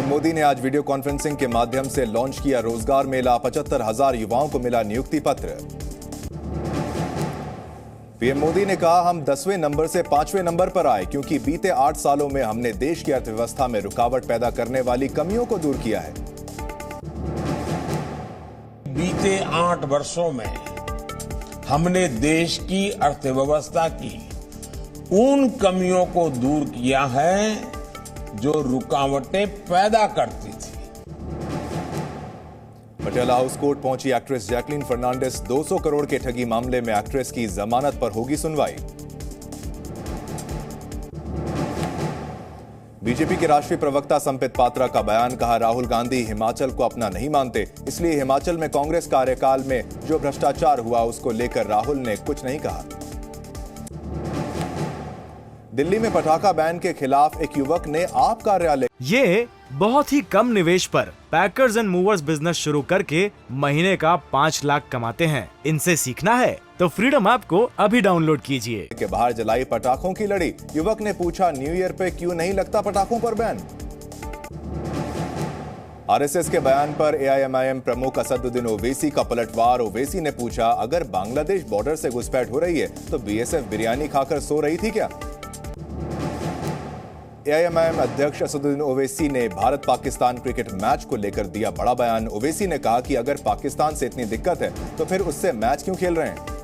मोदी ने आज video conferencing के माध्यम से लॉन्च किया रोजगार मेला। 75,000 युवाओं को मिला नियुक्ति पत्र। पीएम मोदी ने कहा, हम 10वें नंबर से 5वें नंबर पर आए क्योंकि बीते 8 सालों में हमने देश की अर्थव्यवस्था में रुकावट पैदा करने वाली कमियों को दूर किया है। बीते 8 वर्षों में हमने देश की अर्थव्यवस्था की उन कमियों को दूर किया है जो रुकावटें पैदा करती थी। पटियाला हाउस कोर्ट पहुंची एक्ट्रेस जैकलीन फर्नांडिस। 200 करोड़ के ठगी मामले में एक्ट्रेस की जमानत पर होगी सुनवाई। बीजेपी के राष्ट्रीय प्रवक्ता संबित पात्रा का बयान। कहा, राहुल गांधी हिमाचल को अपना नहीं मानते, इसलिए हिमाचल में कांग्रेस कार्यकाल में जो भ्रष्टाचार हुआ उसको लेकर राहुल ने कुछ नहीं कहा। दिल्ली में पटाखा बैन के खिलाफ एक युवक ने आप कार्यालय। ये बहुत ही कम निवेश पर पैकर्स एंड मूवर्स बिजनेस शुरू करके महीने का 5 लाख कमाते हैं। इनसे सीखना है तो फ्रीडम ऐप को अभी डाउनलोड कीजिए। के बाहर जलाई पटाखों की लड़ी। युवक ने पूछा, न्यू ईयर पे क्यों नहीं लगता पटाखों पर बैन। आरएसएस के बयान पर एआईएमआईएम प्रमुख असदुद्दीन ओवैसी का पलटवार। ओवैसी ने पूछा, अगर बांग्लादेश बॉर्डर से घुसपैठ हो रही है तो बीएसएफ बिरयानी खाकर सो रही थी क्या। एआईएमआईएम अध्यक्ष असदुद्दीन ओवैसी ने भारत पाकिस्तान क्रिकेट मैच को लेकर दिया बड़ा बयान। ओवैसी ने कहा कि अगर पाकिस्तान से इतनी दिक्कत है तो फिर उससे मैच क्यों खेल रहे हैं।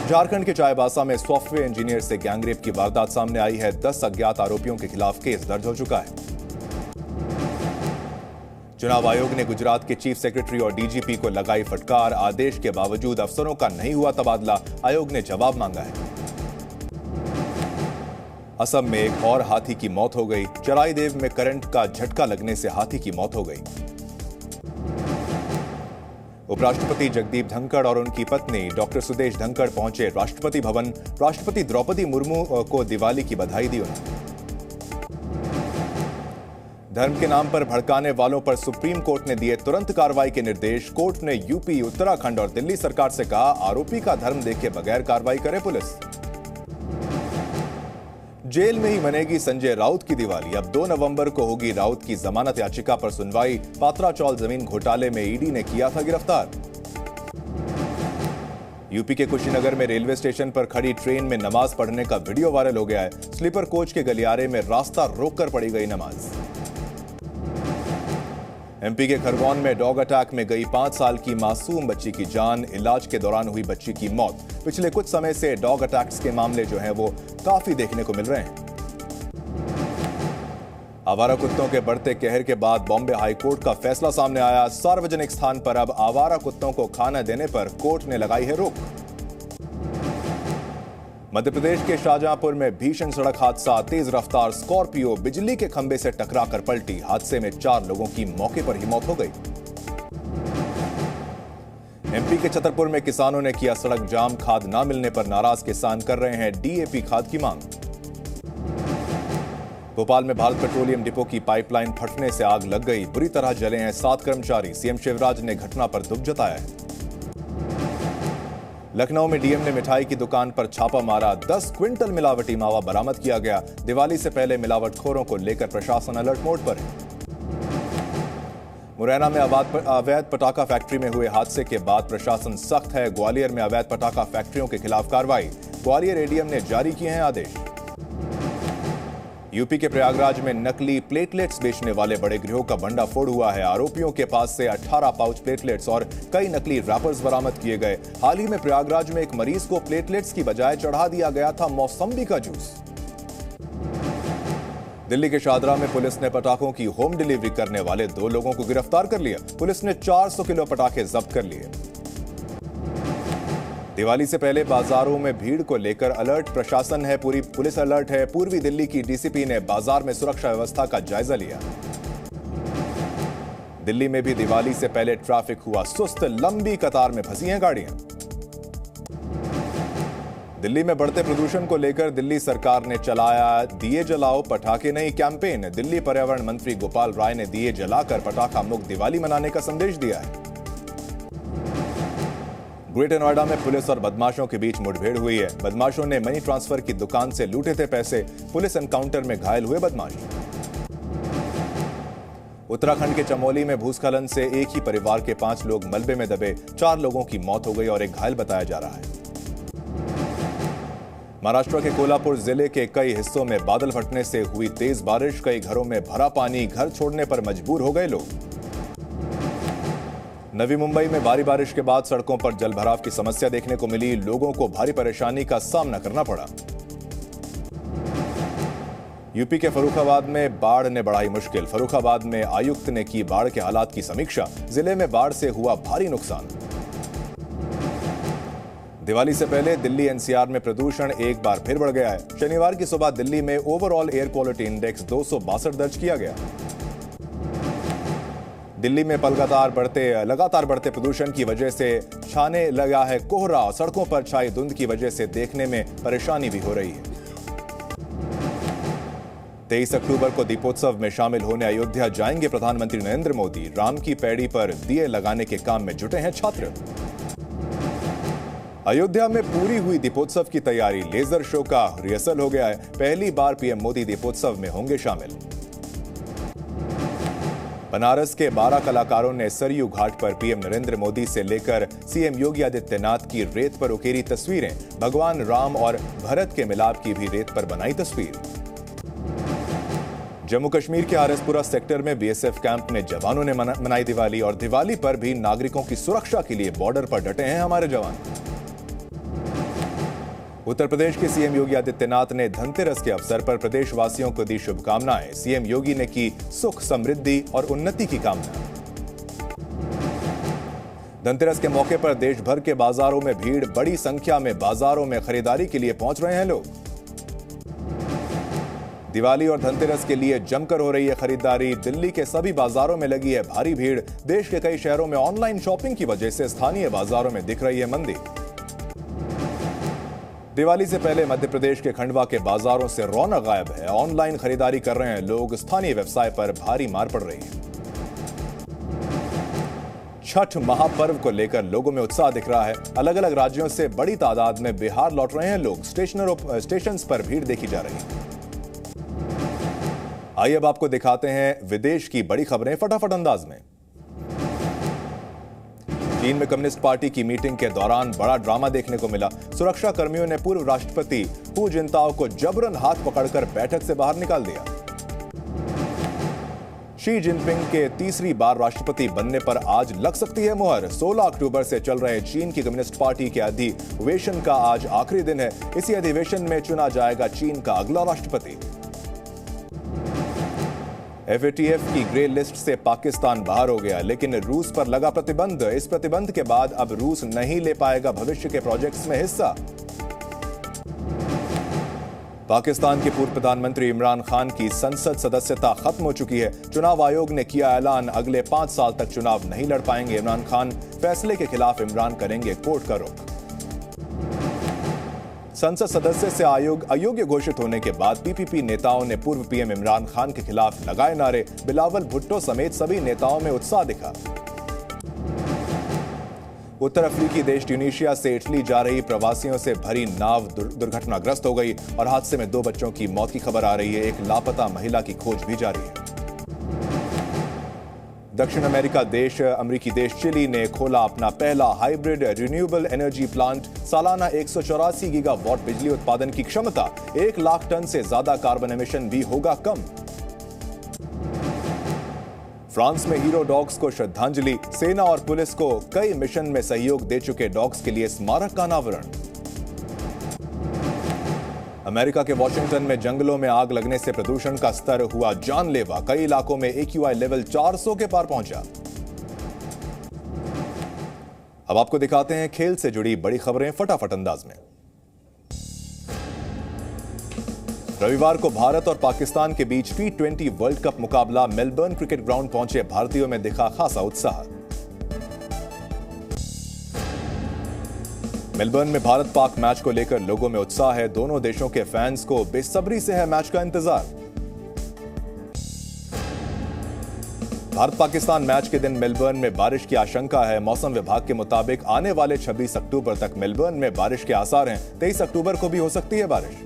झारखंड के चाईबासा में सॉफ्टवेयर इंजीनियर से गैंगरेप की वारदात सामने आई है। 10 अज्ञात आरोपियों के खिलाफ केस दर्ज हो चुका है। चुनाव आयोग ने गुजरात के चीफ सेक्रेटरी और डीजीपी को लगाई फटकार। आदेश के बावजूद अफसरों का नहीं हुआ तबादला, आयोग ने जवाब मांगा है। असम में एक और हाथी की मौत हो गई। चराईदेव में करंट का झटका लगने से हाथी की मौत हो गई। उपराष्ट्रपति जगदीप धनखड़ और उनकी पत्नी डॉक्टर सुदेश धनखड़ पहुंचे राष्ट्रपति भवन। राष्ट्रपति द्रौपदी मुर्मू को दिवाली की बधाई दी उन्होंने। धर्म के नाम पर भड़काने वालों पर सुप्रीम कोर्ट ने दिए तुरंत कार्रवाई के निर्देश। कोर्ट ने यूपी, उत्तराखंड और दिल्ली सरकार से कहा, आरोपी का धर्म देखे बगैर कार्रवाई करे पुलिस। जेल में ही मनेगी संजय राउत की दिवाली। अब 2 नवंबर को होगी राउत की जमानत याचिका पर सुनवाई। पात्रा चौल जमीन घोटाले में ईडी ने किया था गिरफ्तार। यूपी के कुशीनगर में रेलवे स्टेशन पर खड़ी ट्रेन में नमाज पढ़ने का वीडियो वायरल हो गया है। स्लीपर कोच के गलियारे में रास्ता रोककर पढ़ी गई नमाज। एमपी के खरगोन में डॉग अटैक में गई 5 साल की मासूम बच्ची की जान। इलाज के दौरान हुई बच्ची की मौत। पिछले कुछ समय से डॉग अटैक्स के मामले जो हैं वो काफी देखने को मिल रहे हैं। आवारा कुत्तों के बढ़ते कहर के बाद बॉम्बे हाई कोर्ट का फैसला सामने आया। सार्वजनिक स्थान पर अब आवारा कुत्तों को खाना देने पर कोर्ट ने लगाई है रोक। मध्य प्रदेश के शाहजहांपुर में भीषण सड़क हादसा। तेज रफ्तार स्कॉर्पियो बिजली के खंभे से टकराकर पलटी। हादसे में 4 लोगों की मौके पर ही मौत हो गई। एमपी के छतरपुर में किसानों ने किया सड़क जाम। खाद न मिलने पर नाराज किसान कर रहे हैं डीएपी खाद की मांग। भोपाल में भारत पेट्रोलियम डिपो की पाइपलाइन फटने से आग लग गई। बुरी तरह जले हैं 7 कर्मचारी। सीएम शिवराज ने घटना पर दुख जताया है। लखनऊ में डीएम ने मिठाई की दुकान पर छापा मारा। 10 क्विंटल मिलावटी मावा बरामद किया गया। दिवाली से पहले मिलावटखोरों को लेकर प्रशासन अलर्ट मोड पर है। मुरैना में अवैध पटाखा फैक्ट्री में हुए हादसे के बाद प्रशासन सख्त है। ग्वालियर में अवैध पटाखा फैक्ट्रियों के खिलाफ कार्रवाई। ग्वालियर एडीएम ने जारी किए हैं आदेश। यूपी के प्रयागराज में नकली प्लेटलेट्स बेचने वाले बड़े गिरोह का भंडाफोड़ हुआ है। आरोपियों के पास से 18 पाउच प्लेटलेट्स और कई नकली रैपर्स बरामद किए गए। हाल ही में प्रयागराज में एक मरीज को प्लेटलेट्स की बजाय चढ़ा दिया गया था मौसम्बी का जूस। दिल्ली के शाहदरा में पुलिस ने पटाखों की होम डिलीवरी करने वाले 2 लोगों को गिरफ्तार कर लिया। पुलिस ने 400 किलो पटाखे जब्त कर लिए। दिवाली से पहले बाजारों में भीड़ को लेकर अलर्ट। प्रशासन है, पूरी पुलिस अलर्ट है। पूर्वी दिल्ली की डीसीपी ने बाजार में सुरक्षा व्यवस्था का जायजा लिया। दिल्ली में भी दिवाली से पहले ट्रैफिक हुआ सुस्त। लंबी कतार में फंसी हैं गाड़ियां। दिल्ली में बढ़ते प्रदूषण को लेकर दिल्ली सरकार ने चलाया दिए जलाओ पटाखे नहीं कैंपेन। दिल्ली पर्यावरण मंत्री गोपाल राय ने दिए जलाकर पटाखा मुक्त दिवाली मनाने का संदेश दिया है। ग्रेटर नोएडा में पुलिस और बदमाशों के बीच मुठभेड़ हुई है। बदमाशों ने मनी ट्रांसफर की दुकान से लूटे थे पैसे। पुलिस एनकाउंटर में घायल हुए बदमाश। उत्तराखंड के चमोली में भूस्खलन से एक ही परिवार के 5 लोग मलबे में दबे, 4 लोगों की मौत हो गई और एक घायल बताया जा रहा है। महाराष्ट्र के कोल्हापुर जिले के कई हिस्सों में बादल फटने से हुई तेज बारिश, कई घरों में भरा पानी, घर छोड़ने पर मजबूर हो गए लोग। नवी मुंबई में भारी बारिश के बाद सड़कों पर जलभराव की समस्या देखने को मिली, लोगों को भारी परेशानी का सामना करना पड़ा। यूपी के फर्रुखाबाद में बाढ़ ने बढ़ाई मुश्किल, फर्रुखाबाद में आयुक्त ने की बाढ़ के हालात की समीक्षा, जिले में बाढ़ से हुआ भारी नुकसान। दिवाली से पहले दिल्ली एनसीआर में प्रदूषण एक बार फिर बढ़ गया है। शनिवार की सुबह दिल्ली में ओवरऑल एयर क्वालिटी इंडेक्स 262 दर्ज किया गया। दिल्ली में लगातार बढ़ते प्रदूषण की वजह से छाने लगा है कोहरा, सड़कों पर छाई धुंध की वजह से देखने में परेशानी भी हो रही है। 23 अक्टूबर को दीपोत्सव में शामिल होने अयोध्या जाएंगे प्रधानमंत्री नरेंद्र मोदी। राम की पैड़ी पर दिए लगाने के काम में जुटे हैं छात्र। अयोध्या में पूरी हुई दीपोत्सव की तैयारी, लेजर शो का रिहर्सल हो गया है। पहली बार पीएम मोदी दीपोत्सव में होंगे शामिल। बनारस के 12 कलाकारों ने सरयू घाट पर पीएम नरेंद्र मोदी से लेकर सीएम योगी आदित्यनाथ की रेत पर उकेरी तस्वीरें, भगवान राम और भरत के मिलाप की भी रेत पर बनाई तस्वीर। जम्मू कश्मीर के आरएसपुरा सेक्टर में बीएसएफ कैंप में जवानों ने मनाई दिवाली और दिवाली पर भी नागरिकों की सुरक्षा के लिए बॉर्डर पर डटे हैं हमारे जवान। उत्तर प्रदेश के सीएम योगी आदित्यनाथ ने धनतेरस के अवसर पर प्रदेशवासियों को दी शुभकामनाएं। सीएम योगी ने की सुख, समृद्धि और उन्नति की कामना। धनतेरस के मौके पर देश भर के बाजारों में भीड़, बड़ी संख्या में बाजारों में खरीदारी के लिए पहुंच रहे हैं लोग। दिवाली और धनतेरस के लिए जमकर हो रही है खरीदारी। दिल्ली के सभी बाजारों में लगी है भारी भीड़। देश के कई शहरों में ऑनलाइन शॉपिंग की वजह से स्थानीय बाजारों में दिख रही है मंदी। दिवाली से पहले मध्य प्रदेश के खंडवा के बाजारों से रौनक गायब है। ऑनलाइन खरीदारी कर रहे हैं लोग, स्थानीय व्यवसाय पर भारी मार पड़ रही है। छठ महापर्व को लेकर लोगों में उत्साह दिख रहा है। अलग अलग राज्यों से बड़ी तादाद में बिहार लौट रहे हैं लोग। स्टेशन पर भीड़ देखी जा रही है। आइए अब आपको दिखाते हैं विदेश की बड़ी खबरें फटाफट अंदाज में। चीन में कम्युनिस्ट पार्टी की मीटिंग के दौरान बड़ा ड्रामा देखने को मिला। सुरक्षा कर्मियों ने पूर्व राष्ट्रपति हू जिनताओ को जबरन हाथ पकड़कर बैठक से बाहर निकाल दिया। शी जिनपिंग के तीसरी बार राष्ट्रपति बनने पर आज लग सकती है मुहर। 16 अक्टूबर से चल रहे चीन की कम्युनिस्ट पार्टी के अधिवेशन का आज आखिरी दिन है। इसी अधिवेशन में चुना जाएगा चीन का अगला राष्ट्रपति। FATF की ग्रे लिस्ट से पाकिस्तान बाहर हो गया, लेकिन रूस पर लगा प्रतिबंध। इस प्रतिबंध के बाद अब रूस नहीं ले पाएगा भविष्य के प्रोजेक्ट्स में हिस्सा। पाकिस्तान के पूर्व प्रधानमंत्री इमरान खान की संसद सदस्यता खत्म हो चुकी है। चुनाव आयोग ने किया ऐलान, अगले 5 साल तक चुनाव नहीं लड़ पाएंगे इमरान खान। फैसले के खिलाफ इमरान करेंगे कोर्ट का रुख। संसद सदस्य से अयोग्य घोषित होने के बाद पीपीपी नेताओं ने पूर्व पीएम इमरान खान के खिलाफ लगाए नारे। बिलावल भुट्टो समेत सभी नेताओं में उत्साह दिखा। उत्तर अफ्रीकी देश ट्यूनीशिया से इटली जा रही प्रवासियों से भरी नाव दुर्घटनाग्रस्त हो गई और हादसे में 2 बच्चों की मौत की खबर आ रही है। एक लापता महिला की खोज भी जारी है। दक्षिण अमेरिकी देश चिली ने खोला अपना पहला हाइब्रिड रिन्यूएबल एनर्जी प्लांट। सालाना 184 गीगावाट बिजली उत्पादन की क्षमता, 1 लाख टन से ज्यादा कार्बन एमिशन भी होगा कम। फ्रांस में हीरो डॉग्स को श्रद्धांजलि। सेना और पुलिस को कई मिशन में सहयोग दे चुके डॉग्स के लिए स्मारक का अनावरण। अमेरिका के वॉशिंगटन में जंगलों में आग लगने से प्रदूषण का स्तर हुआ जानलेवा। कई इलाकों में AQI लेवल 400 के पार पहुंचा। अब आपको दिखाते हैं खेल से जुड़ी बड़ी खबरें फटाफट अंदाज में। रविवार को भारत और पाकिस्तान के बीच T20 वर्ल्ड कप मुकाबला मेलबर्न क्रिकेट ग्राउंड पहुंचे भारतीयों में दिखा खासा उत्साह। मेलबर्न में भारत पाक मैच को लेकर लोगों में उत्साह है। दोनों देशों के फैंस को बेसब्री से है मैच का इंतजार। भारत पाकिस्तान मैच के दिन मेलबर्न में बारिश की आशंका है। मौसम विभाग के मुताबिक आने वाले 26 अक्टूबर तक मेलबर्न में बारिश के आसार हैं। 23 अक्टूबर को भी हो सकती है बारिश।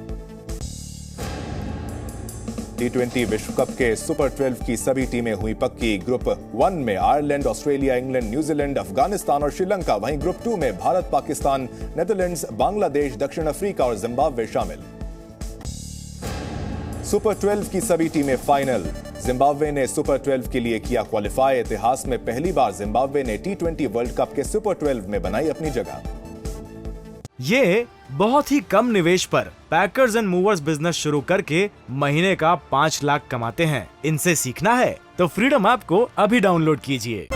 T20 विश्व कप के सुपर 12 की सभी टीमें हुई पक्की। ग्रुप 1 में Ireland, Australia, England, New Zealand, Afghanistan और श्रीलंका। वहीं ग्रुप 2 में भारत, पाकिस्तान, नेदरलैंड्स, बांग्लादेश, दक्षिण अफ्रीका और जिम्बाब्वे शामिल। सुपर 12 की सभी टीमें फाइनल। जिम्बाब्वे ने सुपर 12 के लिए किया क्वालिफाई। इतिहास में पहली बार जिम्बाब्वे ने T20 वर्ल्ड कप के सुपर 12 में बनाई अपनी जगह। ये बहुत ही कम निवेश पर पैकर्स एंड मूवर्स बिजनेस शुरू करके महीने का 5 लाख कमाते हैं। इनसे सीखना है तो फ्रीडम ऐप को अभी डाउनलोड कीजिए।